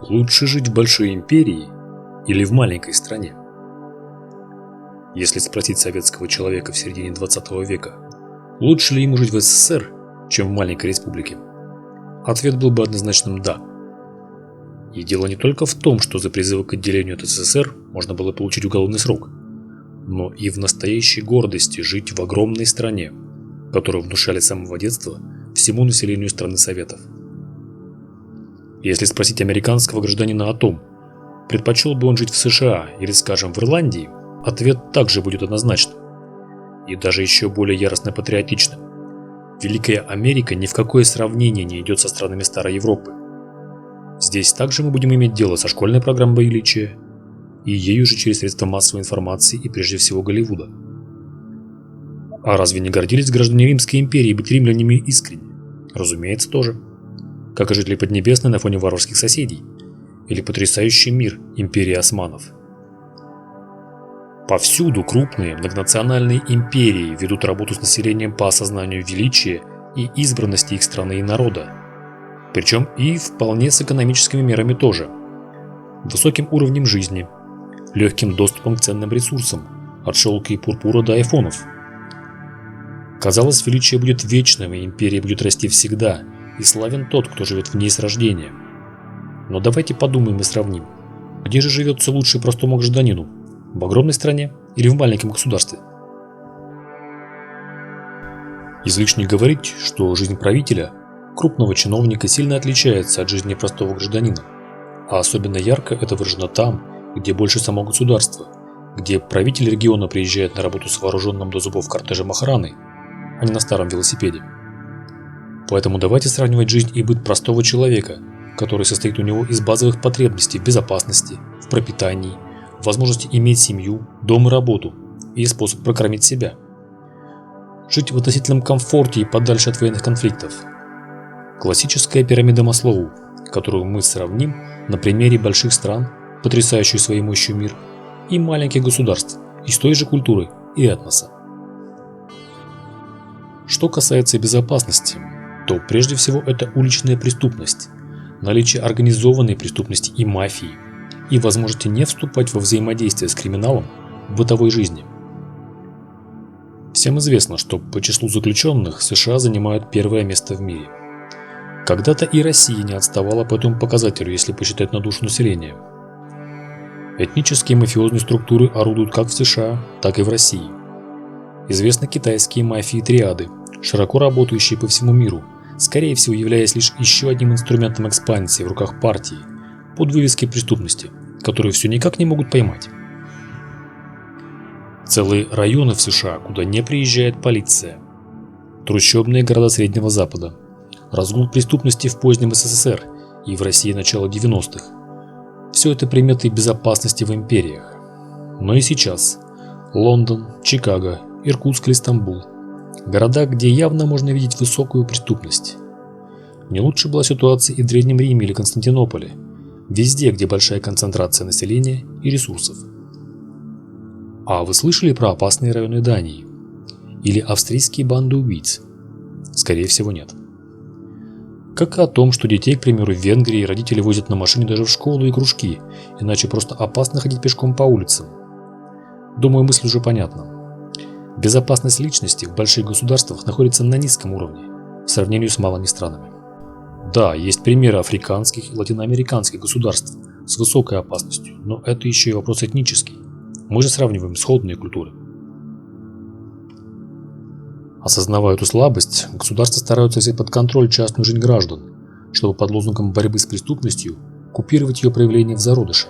Лучше жить в большой империи или в маленькой стране? Если спросить советского человека в середине 20 века, лучше ли ему жить в СССР, чем в маленькой республике, ответ был бы однозначным «да». И дело не только в том, что за призывы к отделению от СССР можно было получить уголовный срок, но и в настоящей гордости жить в огромной стране, которую внушали с самого детства всему населению страны Советов. Если спросить американского гражданина о том, предпочел бы он жить в США или, скажем, в Ирландии, ответ также будет однозначным и даже еще более яростно патриотичным. Великая Америка ни в какое сравнение не идет со странами Старой Европы. Здесь также мы будем иметь дело со школьной программой величия и ею же через средства массовой информации и прежде всего Голливуда. А разве не гордились граждане Римской империи быть римлянами искренне? Разумеется, тоже. Как и жители Поднебесной на фоне варварских соседей, или потрясающий мир империи османов. Повсюду крупные многонациональные империи ведут работу с населением по осознанию величия и избранности их страны и народа, причем и вполне с экономическими мерами тоже, высоким уровнем жизни, легким доступом к ценным ресурсам, от шелка и пурпура до айфонов. Казалось, величие будет вечным, и империя будет расти всегда, и славен тот, кто живет в ней с рождения. Но давайте подумаем и сравним. Где же живется лучше простому гражданину? В огромной стране или в маленьком государстве? Излишне говорить, что жизнь правителя, крупного чиновника, сильно отличается от жизни простого гражданина. А особенно ярко это выражено там, где больше само государство, где правитель региона приезжает на работу с вооруженным до зубов кортежем охраны, а не на старом велосипеде. Поэтому давайте сравнивать жизнь и быт простого человека, который состоит у него из базовых потребностей в безопасности, в пропитании, в возможности иметь семью, дом и работу, и способ прокормить себя. Жить в относительном комфорте и подальше от военных конфликтов. Классическая пирамида Маслоу, которую мы сравним на примере больших стран, потрясающих своей мощью мир, и маленьких государств, из той же культуры и этноса. Что касается безопасности, то прежде всего это уличная преступность, наличие организованной преступности и мафии, и возможности не вступать во взаимодействие с криминалом в бытовой жизни. Всем известно, что по числу заключенных США занимают первое место в мире. Когда-то и Россия не отставала по этому показателю, если посчитать на душу населения. Этнические мафиозные структуры орудуют как в США, так и в России. Известны китайские мафии-триады, широко работающие по всему миру, скорее всего являясь лишь еще одним инструментом экспансии в руках партии под вывеской преступности, которую все никак не могут поймать. Целые районы в США, куда не приезжает полиция. Трущобные города Среднего Запада. Разгул преступности в позднем СССР и в России начала 90-х. Все это приметы безопасности в империях. Но и сейчас Лондон, Чикаго, Иркутск или Стамбул. Города, где явно можно видеть высокую преступность. Не лучше была ситуация и в Древнем Риме или Константинополе. Везде, где большая концентрация населения и ресурсов. А вы слышали про опасные районы Дании? Или австрийские банды убийц? Скорее всего, нет. Как и о том, что детей, к примеру, в Венгрии родители возят на машине даже в школу и кружки, иначе просто опасно ходить пешком по улицам. Думаю, мысль уже понятна. Безопасность личности в больших государствах находится на низком уровне в сравнении с малыми странами. Да, есть примеры африканских и латиноамериканских государств с высокой опасностью, но это еще и вопрос этнический. Мы же сравниваем сходные культуры. Осознавая эту слабость, государства стараются взять под контроль частную жизнь граждан, чтобы под лозунгом борьбы с преступностью купировать ее проявления в зародыше.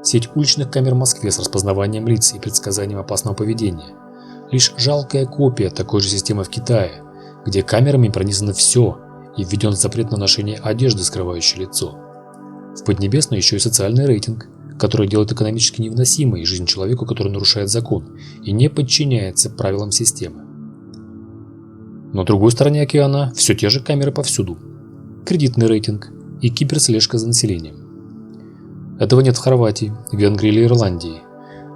Сеть уличных камер в Москве с распознаванием лиц и предсказанием опасного поведения – лишь жалкая копия такой же системы в Китае, где камерами пронизано все и введен запрет на ношение одежды, скрывающей лицо. В Поднебесной еще и социальный рейтинг, который делает экономически невыносимой жизнь человеку, который нарушает закон и не подчиняется правилам системы. На другой стороне океана все те же камеры повсюду, кредитный рейтинг и киберслежка за населением. Этого нет в Хорватии, Венгрии или Ирландии,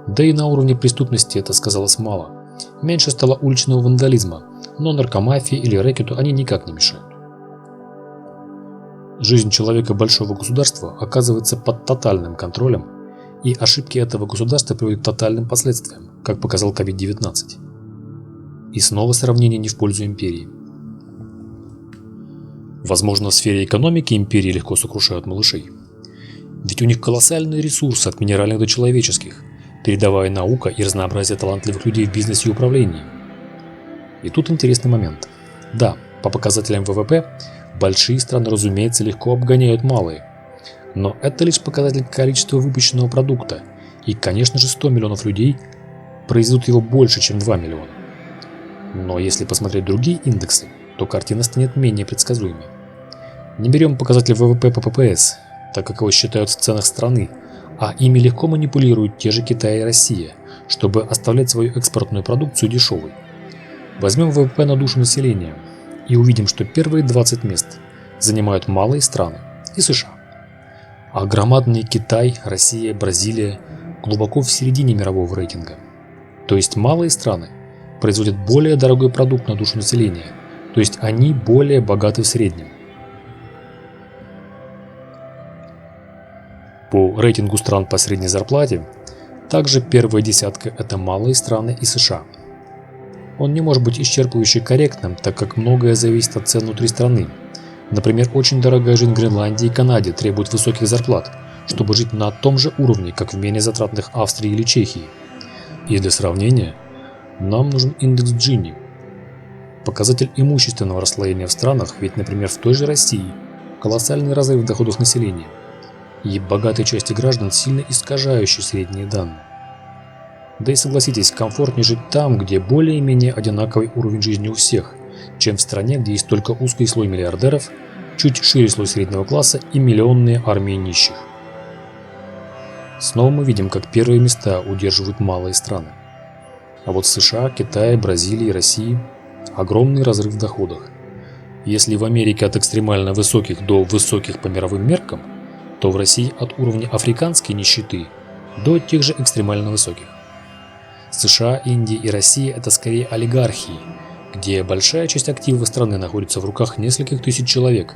да и на уровне преступности это сказалось мало. Меньше стало уличного вандализма, но наркомафии или рэкету они никак не мешают. Жизнь человека большого государства оказывается под тотальным контролем, и ошибки этого государства приводят к тотальным последствиям, как показал COVID-19. И снова сравнение не в пользу империи. Возможно, в сфере экономики империи легко сокрушают малышей. Ведь у них колоссальные ресурсы от минеральных до человеческих, передовая наука и разнообразие талантливых людей в бизнесе и управлении. И тут интересный момент. Да, по показателям ВВП большие страны, разумеется, легко обгоняют малые. Но это лишь показатель количества выпущенного продукта. И, конечно же, 100 миллионов людей произведут его больше, чем 2 миллиона. Но если посмотреть другие индексы, то картина станет менее предсказуемой. Не берем показатель ВВП по ППС, так как его считают в ценах страны, а ими легко манипулируют те же Китай и Россия, чтобы оставлять свою экспортную продукцию дешевой. Возьмем ВВП на душу населения и увидим, что первые 20 мест занимают малые страны и США. А громадные Китай, Россия, Бразилия глубоко в середине мирового рейтинга. То есть малые страны производят более дорогой продукт на душу населения, то есть они более богаты в среднем. По рейтингу стран по средней зарплате, также первая десятка – это малые страны и США. Он не может быть исчерпывающе корректным, так как многое зависит от цен внутри страны. Например, очень дорогая жизнь в Гренландии и Канаде требует высоких зарплат, чтобы жить на том же уровне, как в менее затратных Австрии или Чехии. И для сравнения, нам нужен индекс Джини. Показатель имущественного расслоения в странах, ведь, например, в той же России колоссальный разрыв в доходах населения и богатой части граждан, сильно искажающие средние данные. Да и согласитесь, комфортнее жить там, где более-менее одинаковый уровень жизни у всех, чем в стране, где есть только узкий слой миллиардеров, чуть шире слой среднего класса и миллионные армии нищих. Снова мы видим, как первые места удерживают малые страны. А вот в США, Китае, Бразилии и России огромный разрыв в доходах. Если в Америке от экстремально высоких до высоких по мировым меркам, то в России от уровня африканской нищеты до тех же экстремально высоких. США, Индия и Россия – это скорее олигархии, где большая часть активов страны находится в руках нескольких тысяч человек,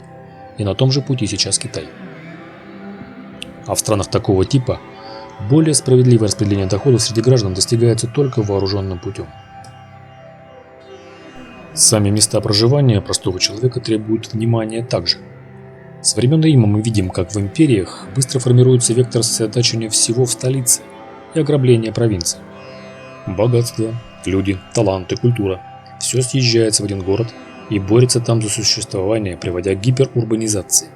и на том же пути сейчас Китай. А в странах такого типа более справедливое распределение доходов среди граждан достигается только вооруженным путем. Сами места проживания простого человека требуют внимания также. С времен Рима мы видим, как в империях быстро формируется вектор сосредоточения всего в столице и ограбления провинции. Богатство, люди, таланты, культура – все съезжается в один город и борется там за существование, приводя к гиперурбанизации.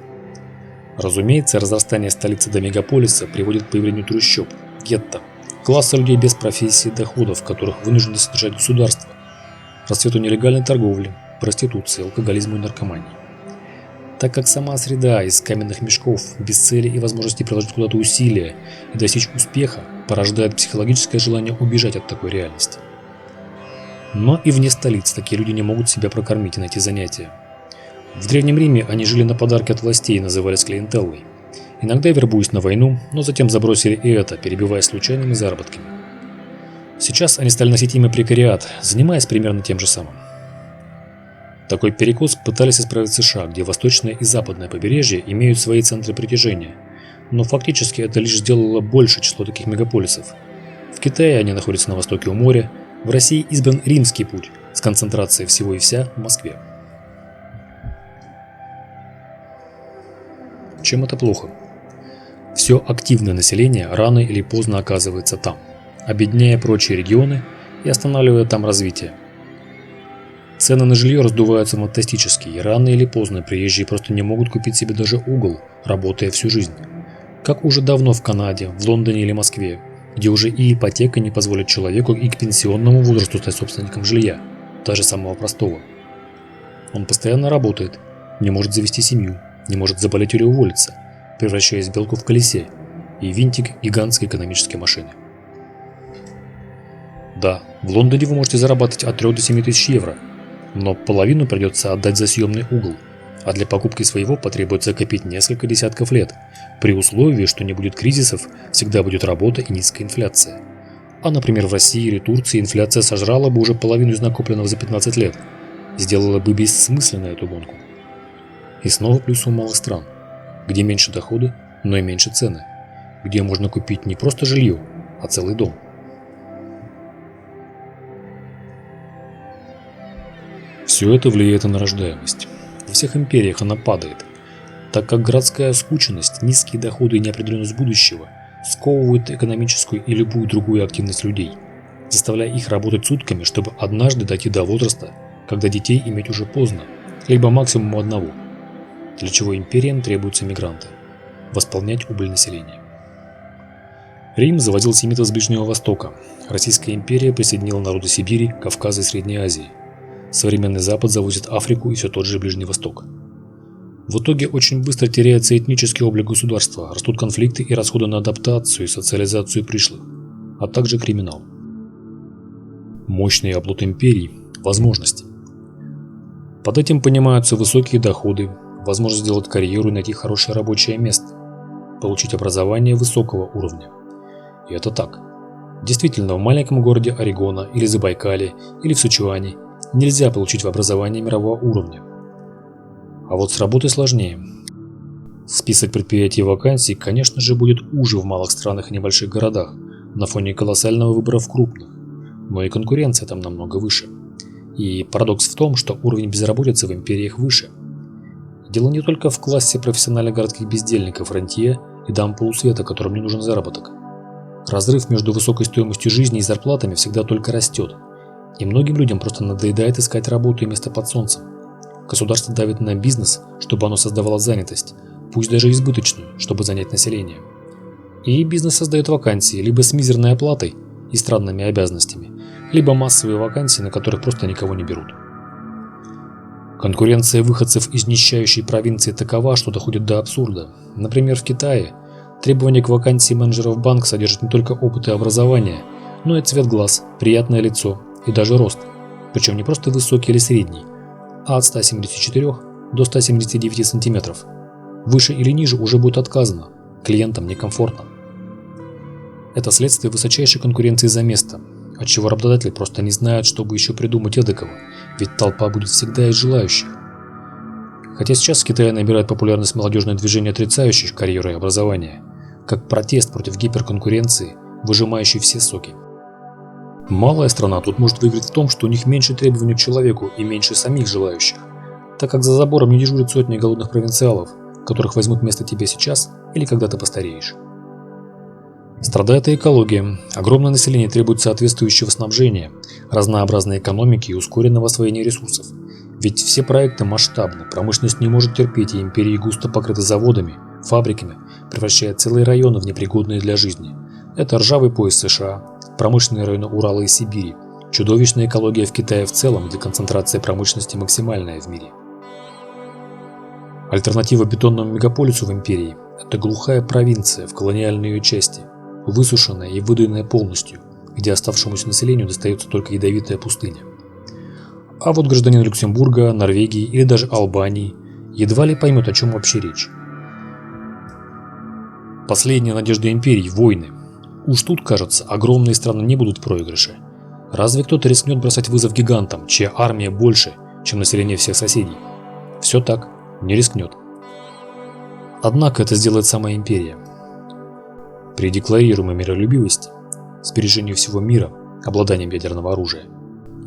Разумеется, разрастание столицы до мегаполиса приводит к появлению трущоб, гетто, класса людей без профессии и доходов, которых вынуждено содержать государство, расцвету нелегальной торговли, проституции, алкоголизма и наркомании. Так как сама среда из каменных мешков, без цели и возможности приложить куда-то усилия и достичь успеха, порождает психологическое желание убежать от такой реальности. Но и вне столиц такие люди не могут себя прокормить и найти занятия. В Древнем Риме они жили на подарки от властей и назывались клиентеллой. Иногда вербуясь на войну, но затем забросили и это, перебиваясь случайными заработками. Сейчас они стали носить имя прекариат, занимаясь примерно тем же самым. Такой перекос пытались исправить США, где восточное и западное побережье имеют свои центры притяжения, но фактически это лишь сделало больше число таких мегаполисов. В Китае они находятся на востоке у моря, в России избран римский путь с концентрацией всего и вся в Москве. Чем это плохо? Все активное население рано или поздно оказывается там, обедняя прочие регионы и останавливая там развитие. Цены на жилье раздуваются фантастически, и рано или поздно приезжие просто не могут купить себе даже угол, работая всю жизнь. Как уже давно в Канаде, в Лондоне или Москве, где уже и ипотека не позволит человеку и к пенсионному возрасту стать собственником жилья, даже самого простого. Он постоянно работает, не может завести семью, не может заболеть или уволиться, превращаясь в белку в колесе и винтик гигантской экономической машины. Да, в Лондоне вы можете зарабатывать от 3 до 7 тысяч евро, но половину придется отдать за съемный угол, а для покупки своего потребуется копить несколько десятков лет, при условии, что не будет кризисов, всегда будет работа и низкая инфляция. А, например, в России или Турции инфляция сожрала бы уже половину из накопленного за 15 лет, сделала бы бессмысленной эту гонку. И снова плюс у малых стран, где меньше доходы, но и меньше цены, где можно купить не просто жилье, а целый дом. Все это влияет на рождаемость. Во всех империях она падает, так как городская скученность, низкие доходы и неопределенность будущего сковывают экономическую и любую другую активность людей, заставляя их работать сутками, чтобы однажды дойти до возраста, когда детей иметь уже поздно, либо максимум одного, для чего империям требуются мигранты – восполнять убыль населения. Рим завозил семитов с Ближнего Востока, Российская империя присоединила народы Сибири, Кавказа и Средней Азии. Современный Запад завозит Африку и все тот же Ближний Восток. В итоге очень быстро теряется этнический облик государства, растут конфликты и расходы на адаптацию и социализацию пришлых, а также криминал. Мощный оплот империй – возможности. Под этим понимаются высокие доходы, возможность сделать карьеру и найти хорошее рабочее место, получить образование высокого уровня. И это так. Действительно, в маленьком городе Орегона или Забайкалье или в Сычуане нельзя получить образование мирового уровня. А вот с работой сложнее. Список предприятий и вакансий, конечно же, будет уже в малых странах и небольших городах, на фоне колоссального выбора в крупных, но и конкуренция там намного выше. И парадокс в том, что уровень безработицы в империях выше. Дело не только в классе профессиональных городских бездельников, рантье и дам полусвета, которым не нужен заработок. Разрыв между высокой стоимостью жизни и зарплатами всегда только растет, и многим людям просто надоедает искать работу и место под солнцем. Государство давит на бизнес, чтобы оно создавало занятость, пусть даже избыточную, чтобы занять население. И бизнес создает вакансии либо с мизерной оплатой и странными обязанностями, либо массовые вакансии, на которых просто никого не берут. Конкуренция выходцев из нищающей провинции такова, что доходит до абсурда. Например, в Китае требования к вакансии менеджеров банка содержат не только опыт и образование, но и цвет глаз, приятное лицо и даже рост, причем не просто высокий или средний, а от 174 до 179 сантиметров. Выше или ниже уже будет отказано, клиентам некомфортно. Это следствие высочайшей конкуренции за место, отчего работодатели просто не знают, чтобы еще придумать эдакого, ведь толпа будет всегда из желающих. Хотя сейчас в Китае набирает популярность молодежное движение отрицающих карьеру и образование, как протест против гиперконкуренции, выжимающей все соки. Малая страна тут может выиграть в том, что у них меньше требований к человеку и меньше самих желающих, так как за забором не дежурят сотни голодных провинциалов, которых возьмут вместо тебя сейчас или когда ты постареешь. Страдает и экология. Огромное население требует соответствующего снабжения, разнообразной экономики и ускоренного освоения ресурсов. Ведь все проекты масштабны, промышленность не может терпеть, и империи густо покрыты заводами, фабриками, превращая целые районы в непригодные для жизни. Это ржавый пояс США, промышленные районы Урала и Сибири, чудовищная экология в Китае в целом, где концентрация промышленности максимальная в мире. Альтернатива бетонному мегаполису в империи – это глухая провинция в колониальной ее части, высушенная и выдоенная полностью, где оставшемуся населению достается только ядовитая пустыня. А вот гражданин Люксембурга, Норвегии или даже Албании едва ли поймет, о чем вообще речь. Последняя надежда империй – войны. Уж тут, кажется, огромные страны не будут в проигрыше. Разве кто-то рискнет бросать вызов гигантам, чья армия больше, чем население всех соседей? Все так, не рискнет. Однако это сделает сама империя. При декларируемой миролюбивости, сбережении всего мира, обладанием ядерного оружия,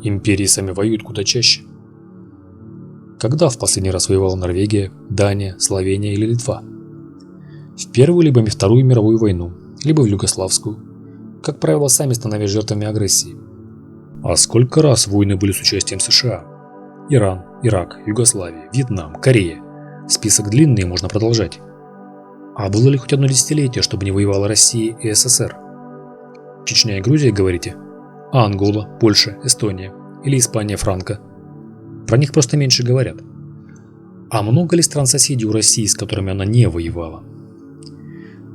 империи сами воюют куда чаще. Когда в последний раз воевала Норвегия, Дания, Словения или Литва? В Первую либо Вторую мировую войну, либо в Югославскую, как правило, сами становясь жертвами агрессии. А сколько раз войны были с участием США? Иран, Ирак, Югославия, Вьетнам, Корея. Список длинный, можно продолжать. А было ли хоть одно десятилетие, чтобы не воевала Россия и СССР? Чечня и Грузия, говорите? А Ангола, Польша, Эстония или Испания Франко? Про них просто меньше говорят. А много ли стран-соседей у России, с которыми она не воевала?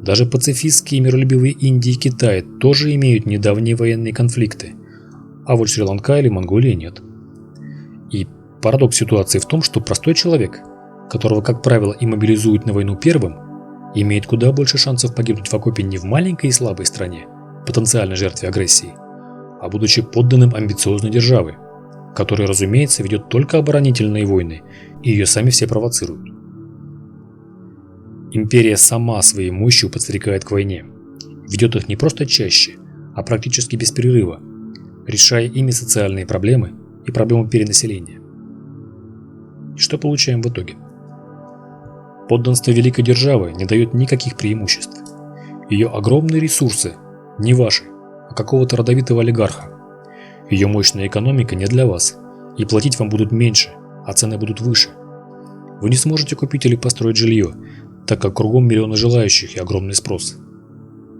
Даже пацифистские и миролюбивые Индия и Китай тоже имеют недавние военные конфликты, а вот Шри-Ланка или Монголия нет. И парадокс ситуации в том, что простой человек, которого, как правило, и мобилизуют на войну первым, имеет куда больше шансов погибнуть в окопе не в маленькой и слабой стране, потенциальной жертве агрессии, а будучи подданным амбициозной державы, которая, разумеется, ведет только оборонительные войны, и ее сами все провоцируют. Империя сама своей мощью подстрекает к войне, ведет их не просто чаще, а практически без перерыва, решая ими социальные проблемы и проблемы перенаселения. И что получаем в итоге? Подданство великой державы не дает никаких преимуществ. Ее огромные ресурсы не ваши, а какого-то родовитого олигарха. Ее мощная экономика не для вас, и платить вам будут меньше, а цены будут выше. Вы не сможете купить или построить жилье, так как кругом миллионы желающих и огромный спрос.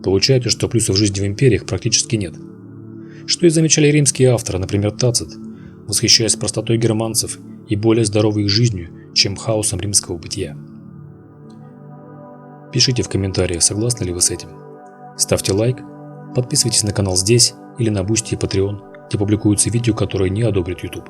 Получается, что плюсов жизни в империях практически нет. Что и замечали римские авторы, например, Тацит, восхищаясь простотой германцев и более здоровой их жизнью, чем хаосом римского бытия. Пишите в комментариях, согласны ли вы с этим. Ставьте лайк, подписывайтесь на канал здесь или на Boosty и Patreon, где публикуются видео, которые не одобрит YouTube.